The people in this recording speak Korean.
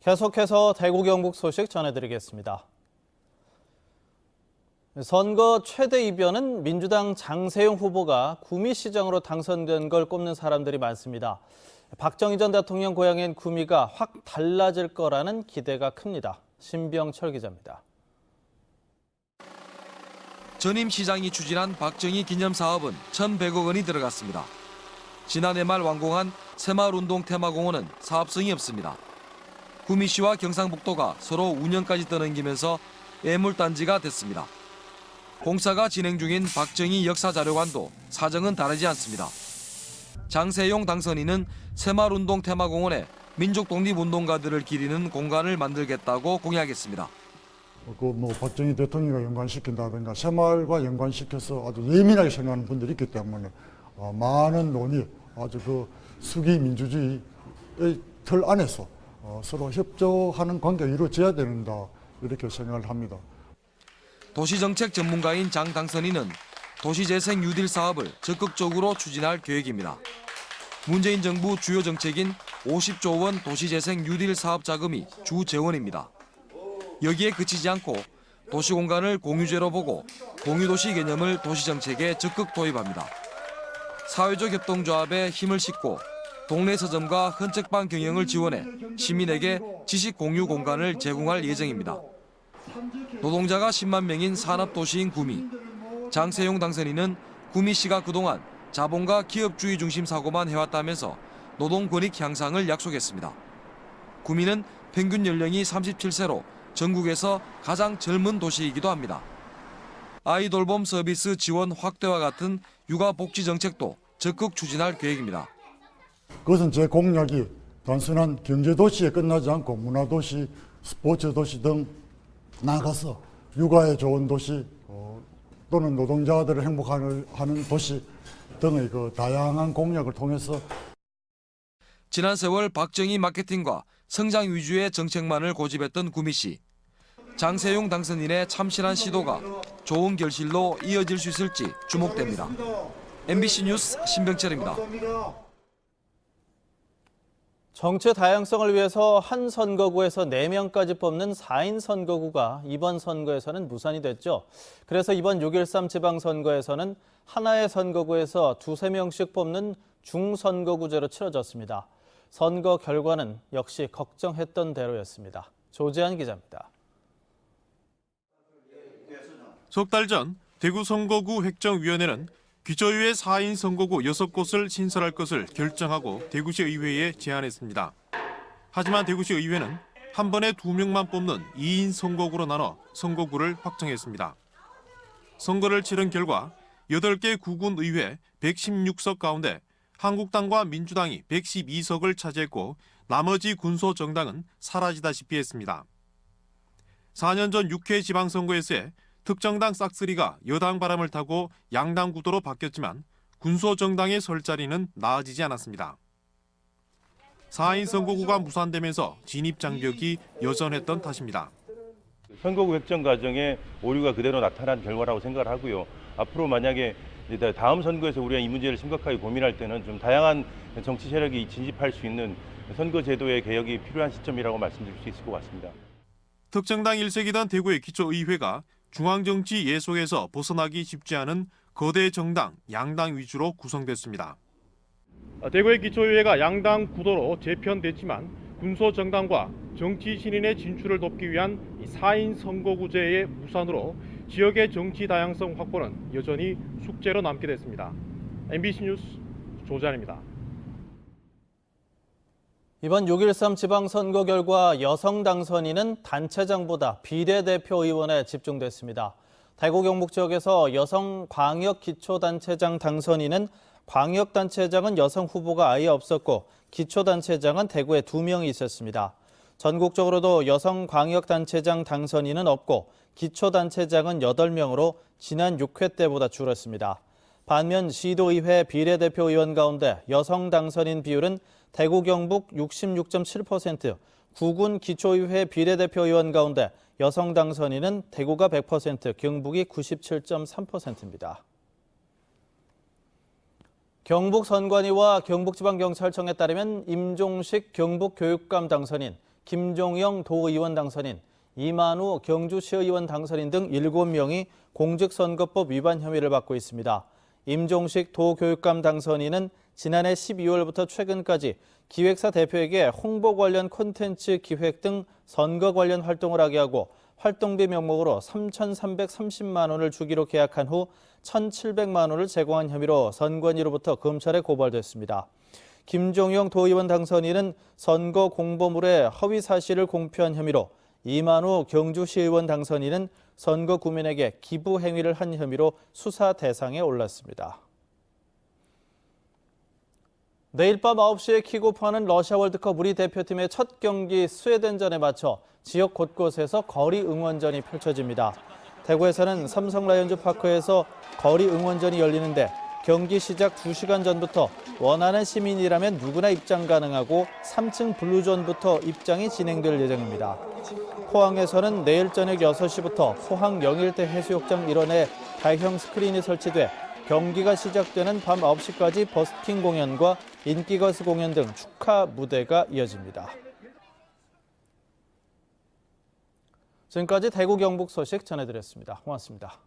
계속해서 대구 경북 소식 전해드리겠습니다. 선거 최대 이변은 민주당 장세용 후보가 구미시장으로 당선된 걸 꼽는 사람들이 많습니다. 박정희 전 대통령 고향인 구미가 확 달라질 거라는 기대가 큽니다. 신병철 기자입니다. 전임 시장이 추진한 박정희 기념 사업은 1,100억 원이 들어갔습니다. 지난해 말 완공한 새마을운동 테마공원은 사업성이 없습니다. 구미시와 경상북도가 서로 운영까지 떠넘기면서 애물단지가 됐습니다. 공사가 진행 중인 박정희 역사자료관도 사정은 다르지 않습니다. 장세용 당선인은 새마을운동 테마공원에 민족 독립운동가들을 기리는 공간을 만들겠다고 공약했습니다. 박정희 대통령과 연관시킨다든가 새마을과 연관시켜서 아주 예민하게 생각하는 분들이 있기 때문에 많은 논의, 아주 수기 민주주의의 틀 안에서 서로 협조하는 관계가 이루어져야 된다, 이렇게 생각을 합니다. 도시정책 전문가인 장 당선인은 도시재생 뉴딜 사업을 적극적으로 추진할 계획입니다. 문재인 정부 주요 정책인 50조 원 도시재생 뉴딜 사업 자금이 주 재원입니다. 여기에 그치지 않고 도시공간을 공유제로 보고 공유도시 개념을 도시정책에 적극 도입합니다. 사회적 협동조합에 힘을 싣고 동네 서점과 헌책방 경영을 지원해 시민에게 지식 공유 공간을 제공할 예정입니다. 노동자가 10만 명인 산업도시인 구미. 장세용 당선인은 구미시가 그동안 자본과 기업주의 중심 사고만 해왔다면서 노동 권익 향상을 약속했습니다. 구미는 평균 연령이 37세로 전국에서 가장 젊은 도시이기도 합니다. 아이 돌봄 서비스 지원 확대와 같은 육아 복지 정책도 적극 추진할 계획입니다. 그것은 제 공약이 단순한 경제도시에 끝나지 않고 문화도시, 스포츠도시 등 나아가서 육아에 좋은 도시 또는 노동자들을 행복하는 도시 등의 다양한 공약을 통해서 지난 세월 박정희 마케팅과 성장 위주의 정책만을 고집했던 구미시. 장세용 당선인의 참신한 시도가 좋은 결실로 이어질 수 있을지 주목됩니다. MBC 뉴스 신병철입니다. 정치 다양성을 위해서 한 선거구에서 4명까지 뽑는 4인 선거구가 이번 선거에서는 무산이 됐죠. 그래서 이번 6.13 지방선거에서는 하나의 선거구에서 2~3명씩 뽑는 중선거구제로 치러졌습니다. 선거 결과는 역시 걱정했던 대로였습니다. 조재한 기자입니다. 석 달 전 대구 선거구 획정위원회는 기초의회 4인 선거구 6곳을 신설할 것을 결정하고 대구시 의회에 제안했습니다. 하지만 대구시 의회는 한 번에 2명만 뽑는 2인 선거구로 나눠 선거구를 확정했습니다. 선거를 치른 결과 8개 구군 의회 116석 가운데 한국당과 민주당이 112석을 차지했고 나머지 군소 정당은 사라지다시피 했습니다. 4년 전 6회 지방선거에서의 특정당 싹쓸이가 여당 바람을 타고 양당 구도로 바뀌었지만 군소 정당의 설 자리는 나아지지 않았습니다. 4인 선거구가 무산되면서 진입 장벽이 여전했던 탓입니다. 선거구 획정 과정에 오류가 그대로 나타난 결과라고 생각을 하고요. 앞으로 만약에 다음 선거에서 우리가 이 문제를 심각하게 고민할 때는 좀 다양한 정치 세력이 진입할 수 있는 선거제도의 개혁이 필요한 시점이라고 말씀드릴 수 있을 것 같습니다. 특정당 일색이던 대구의 기초의회가 중앙정치 예속에서 벗어나기 쉽지 않은 거대 정당, 양당 위주로 구성됐습니다. 대구의 기초의회가 양당 구도로 재편됐지만 군소 정당과 정치 신인의 진출을 돕기 위한 4인 선거구제의 무산으로 지역의 정치 다양성 확보는 여전히 숙제로 남게 됐습니다. MBC 뉴스 조재한입니다. 이번 6.13 지방선거 결과 여성 당선인은 단체장보다 비례대표 의원에 집중됐습니다. 대구 경북 지역에서 여성 광역기초단체장 당선인은 광역단체장은 여성 후보가 아예 없었고 기초단체장은 대구에 2명이 있었습니다. 전국적으로도 여성 광역단체장 당선인은 없고 기초단체장은 8명으로 지난 6회 때보다 줄었습니다. 반면 시도의회 비례대표 의원 가운데 여성 당선인 비율은 대구 경북 66.7%, 구군 기초의회 비례대표 의원 가운데 여성 당선인은 대구가 100%, 경북이 97.3%입니다. 경북 선관위와 경북지방경찰청에 따르면 임종식 경북교육감 당선인, 김종영 도의원 당선인, 이만우 경주시의원 당선인 등 7명이 공직선거법 위반 혐의를 받고 있습니다. 임종식 도교육감 당선인은 지난해 12월부터 최근까지 기획사 대표에게 홍보 관련 콘텐츠 기획 등 선거 관련 활동을 하게 하고 활동비 명목으로 3,330만 원을 주기로 계약한 후 1,700만 원을 제공한 혐의로 선관위로부터 검찰에 고발됐습니다. 김종영 도의원 당선인은 선거 공보물에 허위 사실을 공표한 혐의로, 이만우 경주시의원 당선인은 선거 구민에게 기부 행위를 한 혐의로 수사 대상에 올랐습니다. 내일 밤 9시에 킥오프하는 러시아 월드컵 우리 대표팀의 첫 경기 스웨덴전에 맞춰 지역 곳곳에서 거리 응원전이 펼쳐집니다. 대구에서는 삼성 라이온즈 파크에서 거리 응원전이 열리는데 경기 시작 2시간 전부터 원하는 시민이라면 누구나 입장 가능하고 3층 블루존부터 입장이 진행될 예정입니다. 포항에서는 내일 저녁 6시부터 포항 영일대 해수욕장 일원에 다형 스크린이 설치돼 경기가 시작되는 밤 9시까지 버스킹 공연과 인기가수 공연 등 축하 무대가 이어집니다. 지금까지 대구 경북 소식 전해드렸습니다. 고맙습니다.